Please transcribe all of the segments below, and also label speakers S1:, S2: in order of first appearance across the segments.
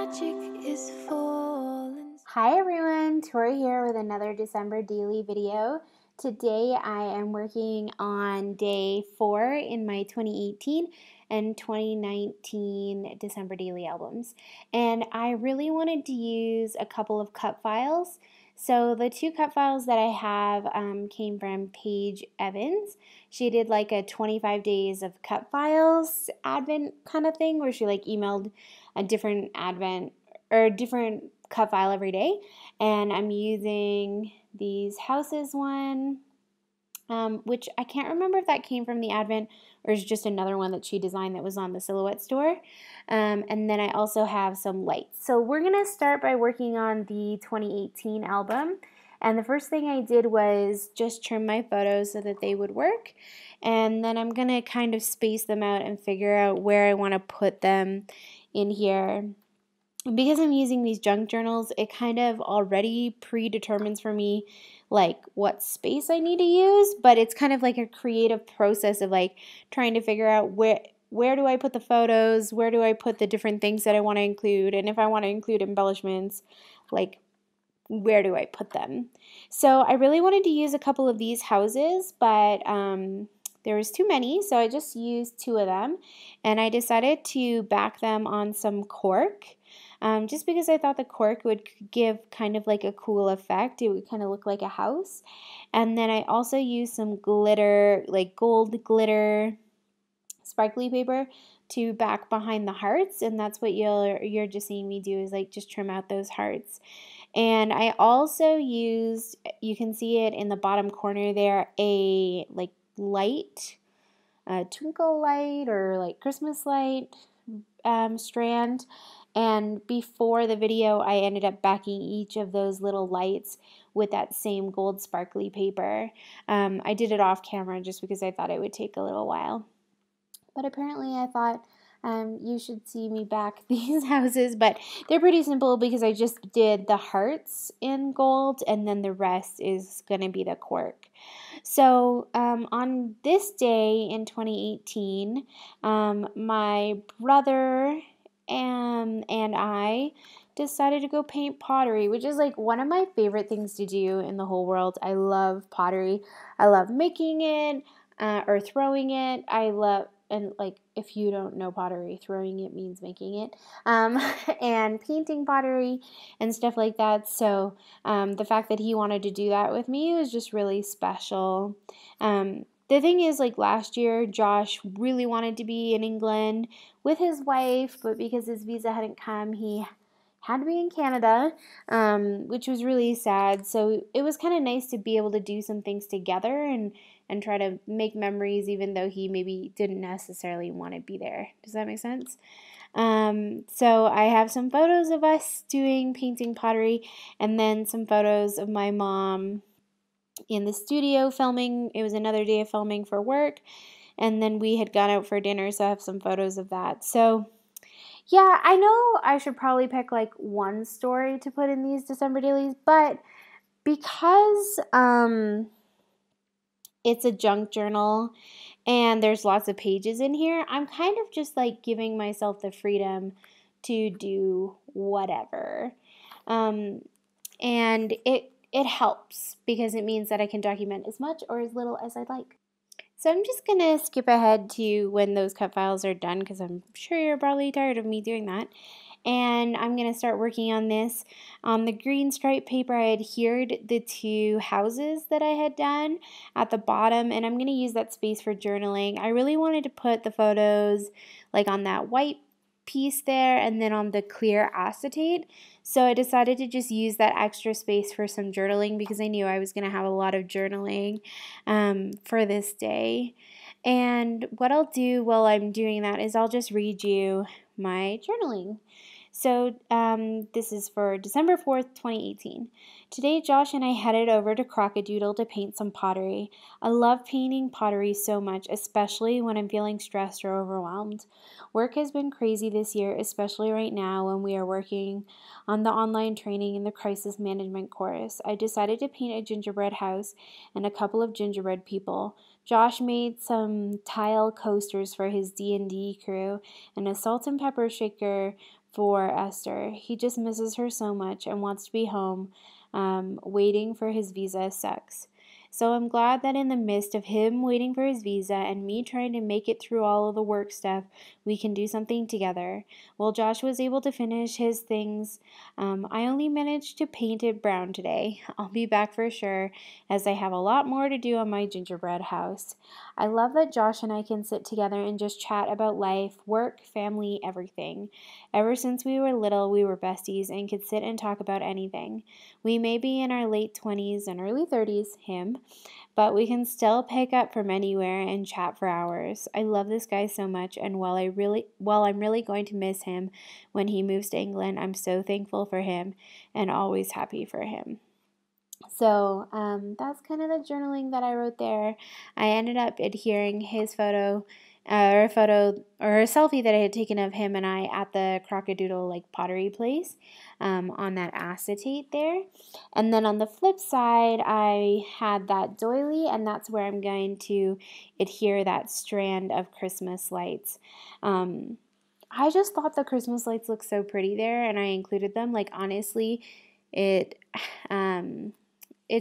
S1: magic is falling.
S2: Hi everyone, Tori here with another December daily video. Today I am working on day 4 in my 2018 and 2019 December daily albums. And I really wanted to use a couple of cut files. So the 2 cut files that I have came from Paige Evans. She did like a 25 days of cut files advent kind of thing where she like emailed a different advent or different cut file every day, and I'm using these houses one, which I can't remember if that came from the advent or is just another one that she designed that was on the Silhouette store. And then I also have some lights. So we're gonna start by working on the 2018 album. And the first thing I did was just trim my photos so that they would work. And then I'm gonna kind of space them out and figure out where I wanna put them in here. Because I'm using these junk journals, it kind of already predetermines for me like what space I need to use, but it's kind of like a creative process of like trying to figure out where do I put the photos, where do I put the different things that I want to include, and if I want to include embellishments, like where do I put them? So I really wanted to use a couple of these houses, but there was too many, so I just used 2 of them, and I decided to back them on some cork. Just because I thought the cork would give kind of like a cool effect. It would kind of look like a house. And then I also used some glitter, like gold glitter, sparkly paper to back behind the hearts. And that's what you're just seeing me do is like just trim out those hearts. And I also used, you can see it in the bottom corner there, a like light, twinkle light or like Christmas light strand. And before the video, I ended up backing each of those little lights with that same gold sparkly paper. I did it off camera just because I thought it would take a little while. But apparently I thought you should see me back these houses, but they're pretty simple because I just did the hearts in gold and then the rest is going to be the cork. So on this day in 2018, my brother and I decided to go paint pottery, which is like one of my favorite things to do in the whole world. I love pottery. I love making it or throwing it. And like if you don't know pottery, throwing it means making it, and painting pottery and stuff like that. So the fact that he wanted to do that with me was just really special. The thing is, like last year, Josh really wanted to be in England with his wife, but because his visa hadn't come, he had to be in Canada, which was really sad. So it was kind of nice to be able to do some things together and try to make memories, even though he maybe didn't necessarily want to be there. Does that make sense? So I have some photos of us doing painting pottery, and then some photos of my mom in the studio filming. It was another day of filming for work, and then we had gone out for dinner, so I have some photos of that. So yeah, I know I should probably pick like one story to put in these December dailies, but because it's a junk journal and there's lots of pages in here, I'm kind of just like giving myself the freedom to do whatever. And it helps because it means that I can document as much or as little as I'd like. So I'm just going to skip ahead to when those cut files are done because I'm sure you're probably tired of me doing that. And I'm going to start working on this. On the green stripe paper, I adhered the 2 houses that I had done at the bottom, and I'm going to use that space for journaling. I really wanted to put the photos like on that white piece there and then on the clear acetate. So I decided to just use that extra space for some journaling because I knew I was going to have a lot of journaling for this day. And what I'll do while I'm doing that is I'll just read you my journaling. So this is for December 4th, 2018. Today, Josh and I headed over to Crockadoodle to paint some pottery. I love painting pottery so much, especially when I'm feeling stressed or overwhelmed. Work has been crazy this year, especially right now when we are working on the online training in the crisis management course. I decided to paint a gingerbread house and a couple of gingerbread people. Josh made some tile coasters for his D&D crew and a salt and pepper shaker for Esther. He just misses her so much and wants to be home. Waiting for his visa sucks. So I'm glad that in the midst of him waiting for his visa and me trying to make it through all of the work stuff, we can do something together. Well, Josh was able to finish his things. I only managed to paint it brown today. I'll be back for sure, as I have a lot more to do on my gingerbread house. I love that Josh and I can sit together and just chat about life, work, family, everything. Ever since we were little, we were besties and could sit and talk about anything. We may be in our late 20s and early 30s, him, but we can still pick up from anywhere and chat for hours. I love this guy so much, and while I'm really going to miss him when he moves to England, I'm so thankful for him and always happy for him. So that's kind of the journaling that I wrote there. I ended up adhering his photo, or a selfie that I had taken of him and I at the Crocodile like pottery place, on that acetate there. And then on the flip side, I had that doily, and that's where I'm going to adhere that strand of Christmas lights. I just thought the Christmas lights looked so pretty there, and I included them. Like, honestly, it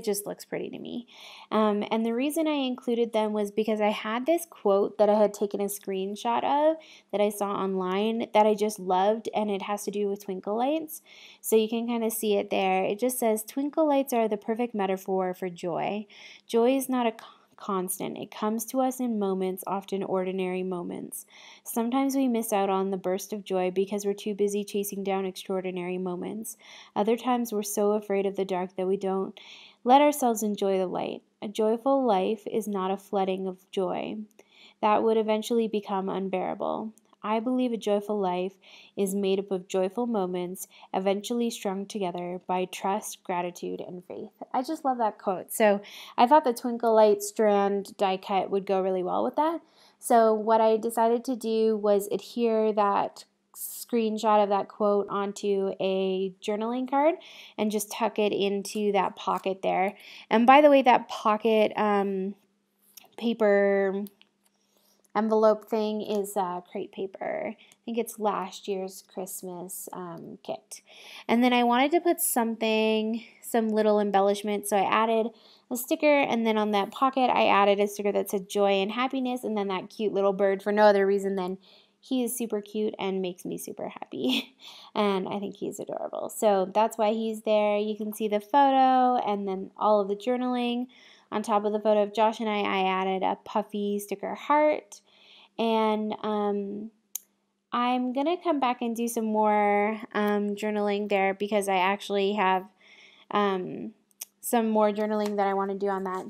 S2: just looks pretty to me. And the reason I included them was because I had this quote that I had taken a screenshot of that I saw online that I just loved, and it has to do with twinkle lights. So you can kind of see it there. It just says, "Twinkle lights are the perfect metaphor for joy. Joy is not a constant. It comes to us in moments, often ordinary moments. Sometimes we miss out on the burst of joy because we're too busy chasing down extraordinary moments. Other times we're so afraid of the dark that we don't let ourselves enjoy the light. A joyful life is not a flooding of joy. That would eventually become unbearable. I believe a joyful life is made up of joyful moments, eventually strung together by trust, gratitude, and faith." I just love that quote. So I thought the twinkle light strand die cut would go really well with that. So what I decided to do was adhere that screenshot of that quote onto a journaling card and just tuck it into that pocket there. And by the way, that pocket paper envelope thing is crepe paper. I think it's last year's Christmas kit. And then I wanted to put some little embellishment, so I added a sticker, and then on that pocket I added a sticker that said joy and happiness, and then that cute little bird for no other reason than he is super cute and makes me super happy. And I think he's adorable. So that's why he's there. You can see the photo and then all of the journaling. On top of the photo of Josh and I added a puffy sticker heart. And I'm going to come back and do some more journaling there, because I actually have some more journaling that I want to do on that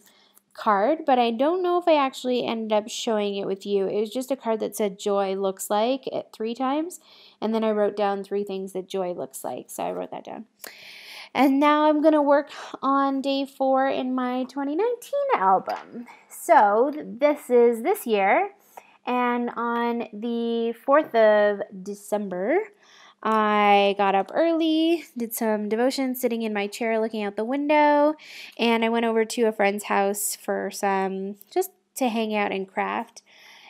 S2: card, but I don't know if I actually ended up showing it with you. It was just a card that said joy looks like it 3 times, and then I wrote down 3 things that joy looks like, so I wrote that down. And now I'm going to work on day 4 in my 2019 album. So this is this year, and on the 4th of December, I got up early, did some devotion sitting in my chair looking out the window, and I went over to a friend's house for just to hang out and craft.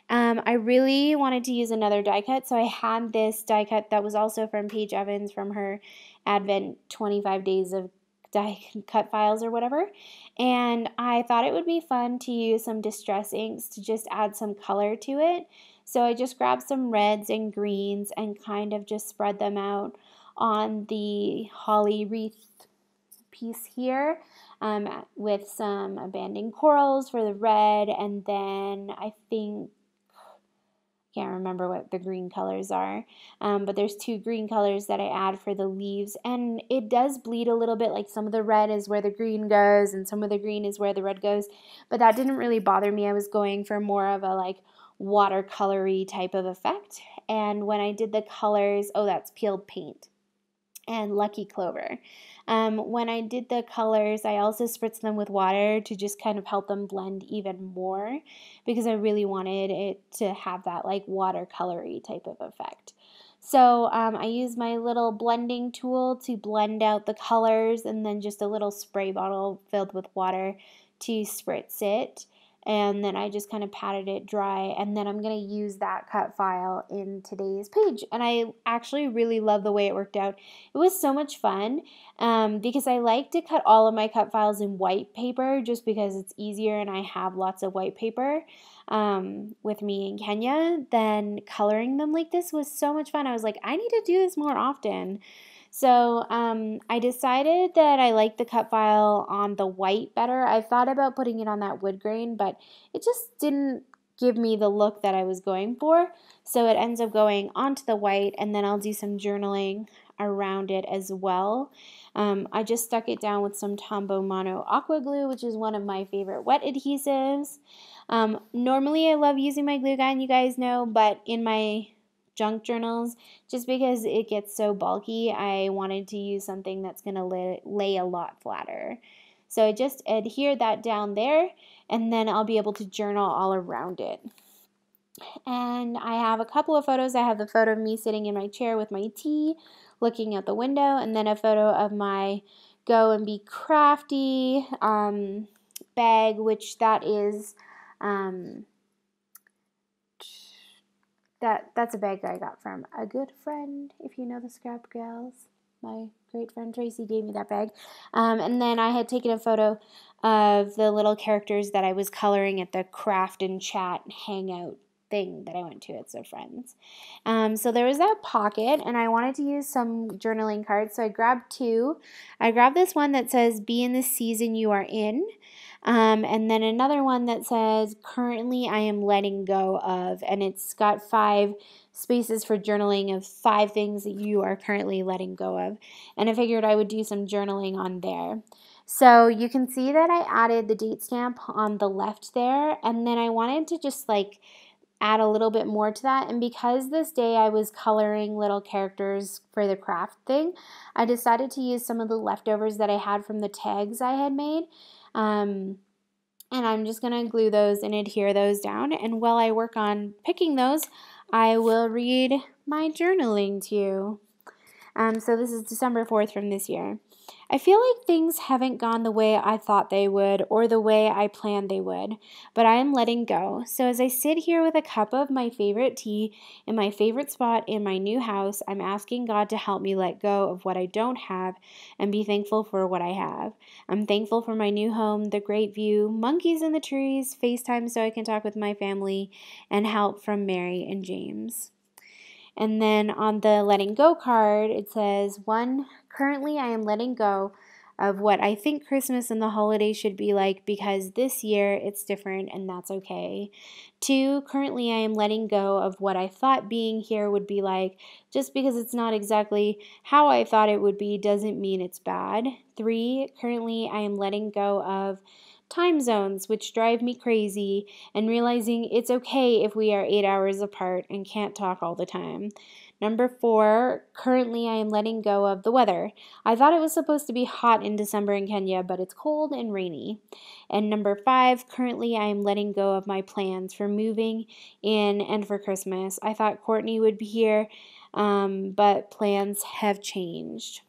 S2: I really wanted to use another die cut, so I had this die cut that was also from Paige Evans from her Advent 25 Days of Die Cut Files or whatever, and I thought it would be fun to use some distress inks to just add some color to it. So I just grabbed some reds and greens and kind of just spread them out on the holly wreath piece here, with some abandoned corals for the red, and then I can't remember what the green colors are, but there's 2 green colors that I add for the leaves, and it does bleed a little bit, like some of the red is where the green goes and some of the green is where the red goes, but that didn't really bother me. I was going for more of a like watercolory type of effect. And when I did the colors, that's peeled paint and Lucky Clover. When I did the colors, I also spritzed them with water to just kind of help them blend even more, because I really wanted it to have that like watercolory type of effect. So I used my little blending tool to blend out the colors, and then just a little spray bottle filled with water to spritz it. and then I just kind of patted it dry, and then I'm going to use that cut file in today's page. And I actually really love the way it worked out. It was so much fun because I like to cut all of my cut files in white paper just because it's easier and I have lots of white paper with me in Kenya. Then coloring them like this was so much fun. I was like, I need to do this more often. So I decided that I like the cut file on the white better. I thought about putting it on that wood grain, but it just didn't give me the look that I was going for. So it ends up going onto the white, and then I'll do some journaling around it as well. I just stuck it down with some Tombow Mono Aqua Glue, which is one of my favorite wet adhesives. Normally I love using my glue gun, you guys know, but in my junk journals, just because it gets so bulky, I wanted to use something that's going to lay a lot flatter. So I just adhere that down there, and then I'll be able to journal all around it. And I have a couple of photos. I have the photo of me sitting in my chair with my tea, looking out the window, and then a photo of my Go and Be Crafty bag, which that is... That's a bag I got from a good friend, if you know the Scrap Gals. My great friend Tracy gave me that bag. And then I had taken a photo of the little characters that I was coloring at the craft and chat hangout thing that I went to at some friends. So there was that pocket, and I wanted to use some journaling cards, so I grabbed two. I grabbed this one that says, "Be in the season you are in." And then another one that says, "Currently I am letting go of," and it's got 5 spaces for journaling of 5 things that you are currently letting go of. And I figured I would do some journaling on there. So you can see that I added the date stamp on the left there, and then I wanted to just like add a little bit more to that. And because this day I was coloring little characters for the craft thing, I decided to use some of the leftovers that I had from the tags I had made. And I'm just going to glue those and adhere those down. And while I work on picking those, I will read my journaling to you. So this is December 4th from this year. I feel like things haven't gone the way I thought they would or the way I planned they would, but I am letting go. So as I sit here with a cup of my favorite tea in my favorite spot in my new house, I'm asking God to help me let go of what I don't have and be thankful for what I have. I'm thankful for my new home, the great view, monkeys in the trees, FaceTime so I can talk with my family, and help from Mary and James. And then on the letting go card, it says, 1, currently I am letting go of what I think Christmas and the holidays should be like because this year it's different and that's okay. 2, currently I am letting go of what I thought being here would be like. Just because it's not exactly how I thought it would be doesn't mean it's bad. 3, currently I am letting go of time zones, which drive me crazy, and realizing it's okay if we are 8 hours apart and can't talk all the time. 4, currently I am letting go of the weather. I thought it was supposed to be hot in December in Kenya, but it's cold and rainy. And 5, currently I am letting go of my plans for moving in and for Christmas. I thought Courtney would be here, but plans have changed.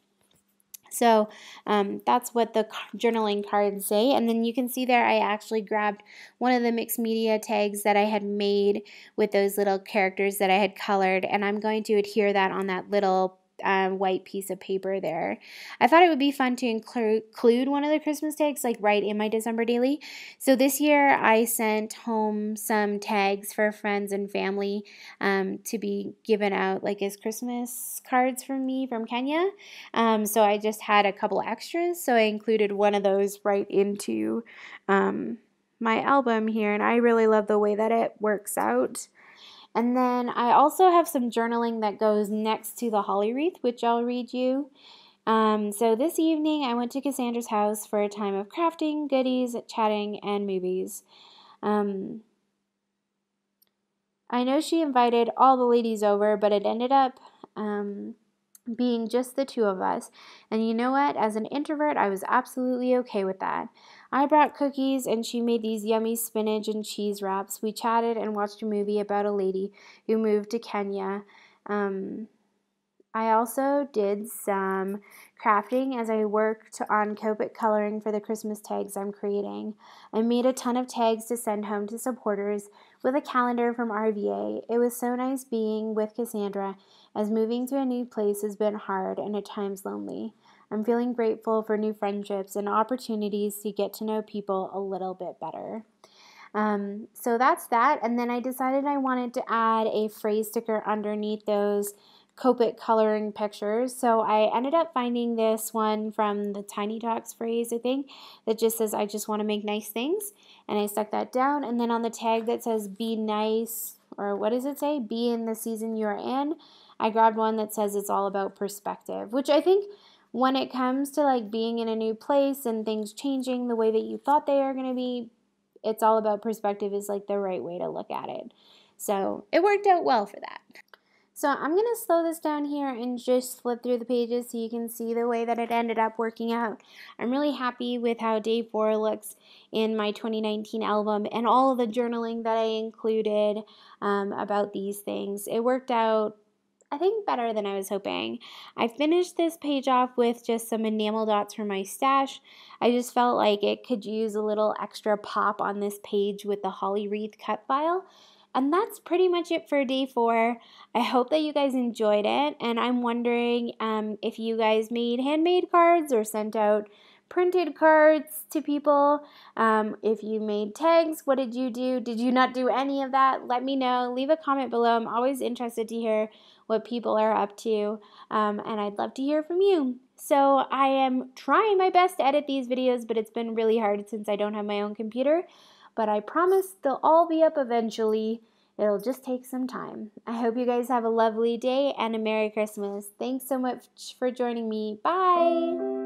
S2: So that's what the journaling cards say. And then you can see there I actually grabbed one of the mixed media tags that I had made with those little characters that I had colored, and I'm going to adhere that on that little white piece of paper there. I thought it would be fun to include one of the Christmas tags like right in my December daily. So this year I sent home some tags for friends and family to be given out like as Christmas cards from me from Kenya. So I just had a couple extras, so I included one of those right into my album here, and I really love the way that it works out. And then I also have some journaling that goes next to the holly wreath, which I'll read you. So this evening I went to Cassandra's house for a time of crafting, goodies, chatting, and movies. I know she invited all the ladies over, but it ended up being just the 2 of us. And you know what? As an introvert, I was absolutely okay with that. I brought cookies and she made these yummy spinach and cheese wraps. We chatted and watched a movie about a lady who moved to Kenya. I also did some crafting as I worked on Copic coloring for the Christmas tags I'm creating. I made a ton of tags to send home to supporters with a calendar from RVA. It was so nice being with Cassandra, as moving to a new place has been hard and at times lonely. I'm feeling grateful for new friendships and opportunities to get to know people a little bit better. So that's that. And then I decided I wanted to add a phrase sticker underneath those Copic coloring pictures. So I ended up finding this one from the Tiny Talks phrase, I think, that just says, I just want to make nice things. And I stuck that down. And then on the tag that says, be nice, or what does it say? Be in the season you're in. I grabbed one that says it's all about perspective, which I think when it comes to like being in a new place and things changing the way that you thought they are going to be, it's all about perspective is like the right way to look at it. So it worked out well for that. So I'm going to slow this down here and just flip through the pages so you can see the way that it ended up working out. I'm really happy with how day 4 looks in my 2019 album and all of the journaling that I included about these things. It worked out, I think, better than I was hoping. I finished this page off with just some enamel dots from my stash. I just felt like it could use a little extra pop on this page with the holly wreath cut file. And that's pretty much it for day 4. I hope that you guys enjoyed it, and I'm wondering if you guys made handmade cards or sent out printed cards to people. If you made tags, what did you do? Did you not do any of that? Let me know. Leave a comment below. I'm always interested to hear what people are up to, and I'd love to hear from you. So I am trying my best to edit these videos, but it's been really hard since I don't have my own computer. But I promise they'll all be up eventually. It'll just take some time. I hope you guys have a lovely day and a Merry Christmas. Thanks so much for joining me. Bye!